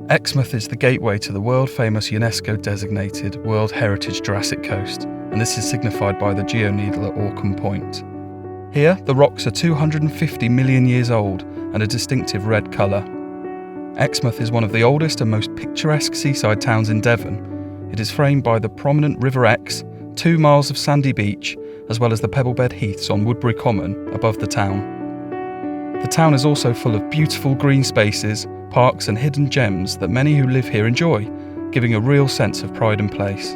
Exmouth is the gateway to the world-famous UNESCO-designated World Heritage Jurassic Coast, and this is signified by the geoneedle at Orcombe Point. Here, the rocks are 250 million years old and a distinctive red colour. Exmouth is one of the oldest and most picturesque seaside towns in Devon. It is framed by the prominent River Exe, 2 miles of sandy beach, as well as the pebblebed heaths on Woodbury Common above the town. The town is also full of beautiful green spaces, parks and hidden gems that many who live here enjoy, giving a real sense of pride and place.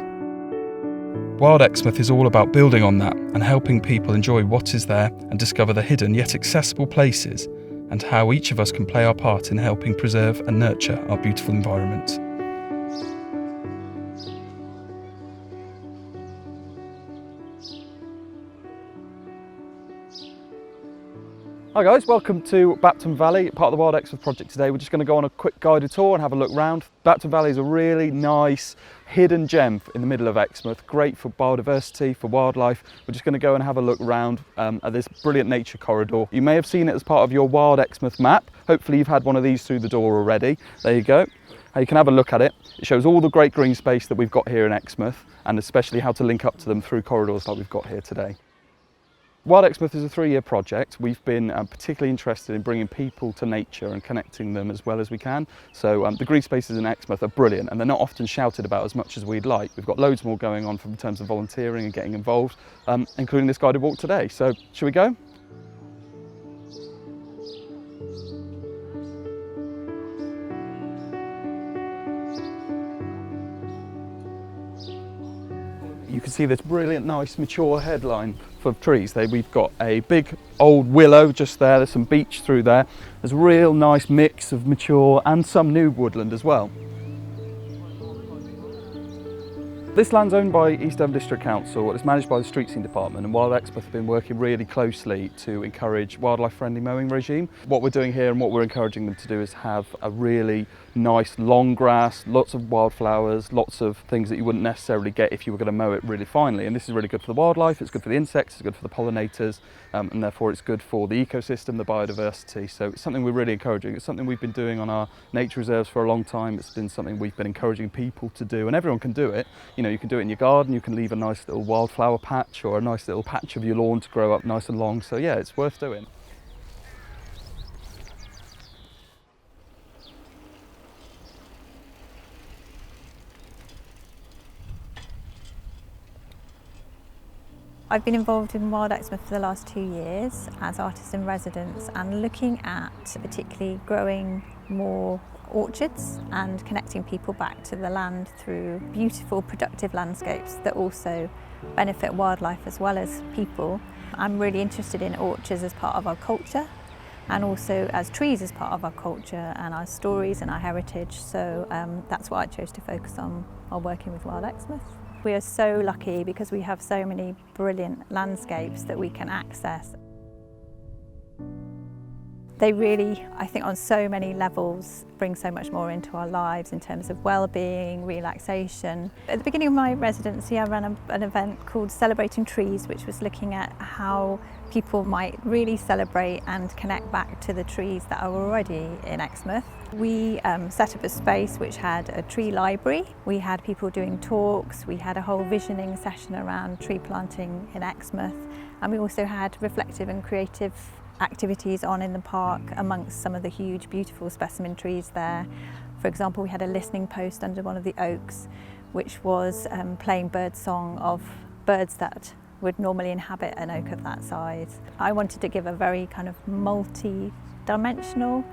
Wild Exmouth is all about building on that and helping people enjoy what is there and discover the hidden yet accessible places and how each of us can play our part in helping preserve and nurture our beautiful environment. Hi guys, welcome to Bapton Valley, part of the Wild Exmouth project today. We're just going to go on a quick guided tour and have a look round. Bapton Valley is a really nice hidden gem in the middle of Exmouth, great for biodiversity, for wildlife. We're just going to go and have a look round at this brilliant nature corridor. You may have seen it as part of your Wild Exmouth map. Hopefully you've had one of these through the door already. There you go. You can have a look at it. It shows all the great green space that we've got here in Exmouth and especially how to link up to them through corridors like we've got here today. Wild Exmouth is a 3-year project. We've been particularly interested in bringing people to nature and connecting them as well as we can. So the green spaces in Exmouth are brilliant and they're not often shouted about as much as we'd like. We've got loads more going on in terms of volunteering and getting involved, including this guided walk today. So should we go? You can see this brilliant, nice, mature headline of trees. We've got a big old willow just there, there's some beech through there. There's a real nice mix of mature and some new woodland as well. This land's owned by East Devon District Council. It's managed by the Street Scene Department, and Wild Exmouth have been working really closely to encourage wildlife-friendly mowing regime. What we're doing here and what we're encouraging them to do is have a really nice long grass, lots of wildflowers, lots of things that you wouldn't necessarily get if you were going to mow it really finely. And this is really good for the wildlife, it's good for the insects, it's good for the pollinators, and therefore it's good for the ecosystem, the biodiversity. So it's something we're really encouraging. It's something we've been doing on our nature reserves for a long time. It's been something we've been encouraging people to do, and everyone can do it. You know, you can do it in your garden, you can leave a nice little wildflower patch or a nice little patch of your lawn to grow up nice and long. So yeah, it's worth doing. I've been involved in Wild Exmouth for the last 2 years as artist in residence and looking at particularly growing more orchards and connecting people back to the land through beautiful, productive landscapes that also benefit wildlife as well as people. I'm really interested in orchards as part of our culture and also as trees as part of our culture and our stories and our heritage. So that's what I chose to focus on while working with Wild Exmouth. We are so lucky because we have so many brilliant landscapes that we can access. They really, I think on so many levels, bring so much more into our lives in terms of well-being, relaxation. At the beginning of my residency, I ran an event called Celebrating Trees, which was looking at how people might really celebrate and connect back to the trees that are already in Exmouth. We set up a space which had a tree library. We had people doing talks. We had a whole visioning session around tree planting in Exmouth. And we also had reflective and creative activities on in the park amongst some of the huge, beautiful specimen trees there. For example, we had a listening post under one of the oaks, which was playing bird song of birds that would normally inhabit an oak of that size. I wanted to give a very kind of multi-dimensional,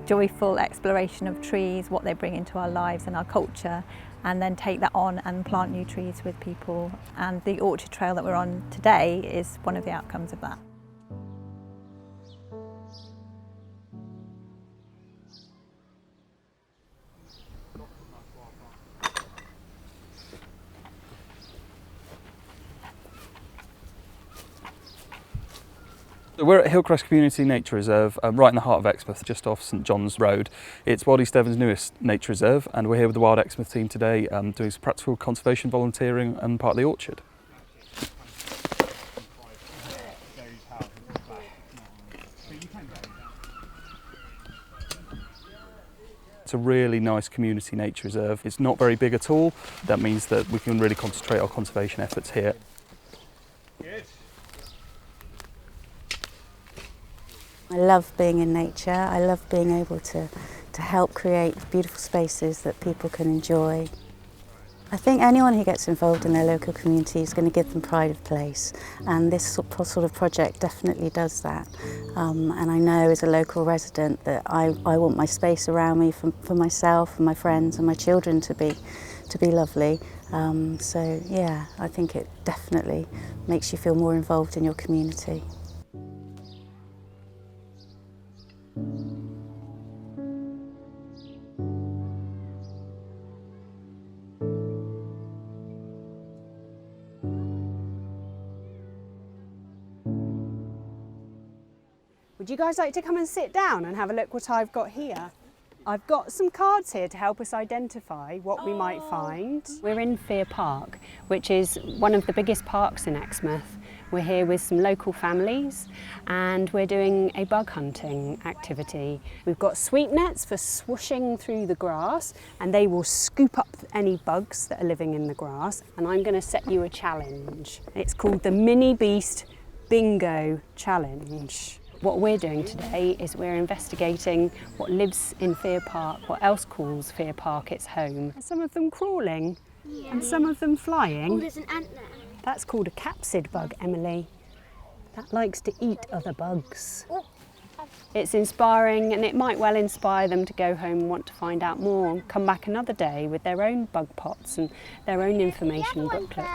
joyful exploration of trees, what they bring into our lives and our culture, and then take that on and plant new trees with people. And the orchard trail that we're on today is one of the outcomes of that. So we're at Hillcrest Community Nature Reserve, right in the heart of Exmouth, just off St John's Road. It's Wild East Devon's newest nature reserve, and we're here with the Wild Exmouth team today doing some practical conservation volunteering and part of the orchard. It's a really nice community nature reserve. It's not very big at all. That means that we can really concentrate our conservation efforts here. I love being in nature. I love being able to help create beautiful spaces that people can enjoy. I think anyone who gets involved in their local community is going to give them pride of place, and this sort of project definitely does that. And I know as a local resident that I want my space around me for myself and my friends and my children to be lovely. So yeah, I think it definitely makes you feel more involved in your community. Would you guys like to come and sit down and have a look what I've got here? I've got some cards here to help us identify what we might find. We're in Fear Park, which is one of the biggest parks in Exmouth. We're here with some local families and we're doing a bug hunting activity. We've got sweep nets for swooshing through the grass, and they will scoop up any bugs that are living in the grass. And I'm going to set you a challenge. It's called the Mini Beast Bingo Challenge. What we're doing today is we're investigating what lives in Fear Park, what else calls Fear Park its home. Some of them crawling and some of them flying. Oh, there's an ant there. That's called a capsid bug, Emily. That likes to eat other bugs. Oh. It's inspiring, and it might well inspire them to go home and want to find out more and come back another day with their own bug pots and their own information booklet.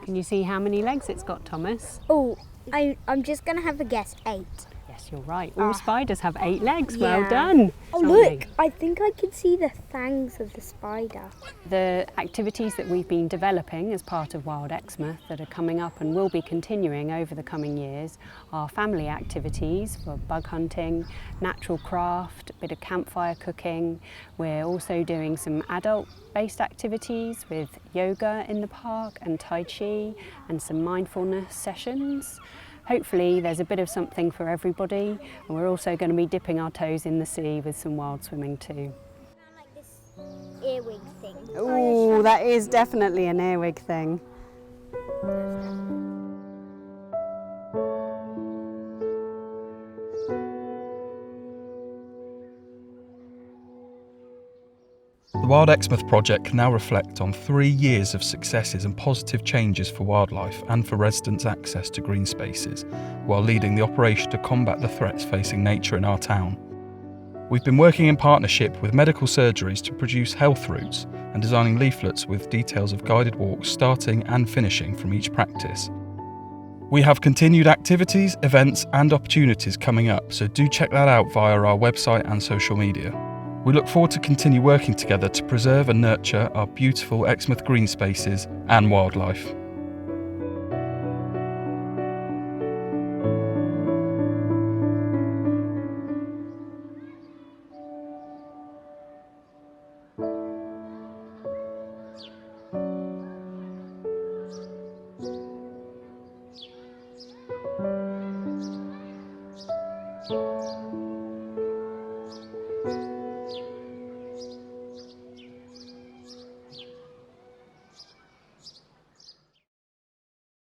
Can you see how many legs it's got, Thomas? Oh, I'm just going to have a guess, 8. Yes, you're right. All spiders have 8 legs. Well done. Oh, look, I think I can see the fangs of the spider. The activities that we've been developing as part of Wild Exmouth that are coming up and will be continuing over the coming years are family activities for bug hunting, natural craft, a bit of campfire cooking. We're also doing some adult-based activities with yoga in the park and Tai Chi and some mindfulness sessions. Hopefully there's a bit of something for everybody, and we're also going to be dipping our toes in the sea with some wild swimming too. Like this earwig thing. Oh, that is definitely an earwig thing. The Wild Exmouth project can now reflect on 3 years of successes and positive changes for wildlife and for residents' access to green spaces, while leading the operation to combat the threats facing nature in our town. We've been working in partnership with medical surgeries to produce health routes and designing leaflets with details of guided walks starting and finishing from each practice. We have continued activities, events and opportunities coming up, so do check that out via our website and social media. We look forward to continue working together to preserve and nurture our beautiful Exmouth green spaces and wildlife.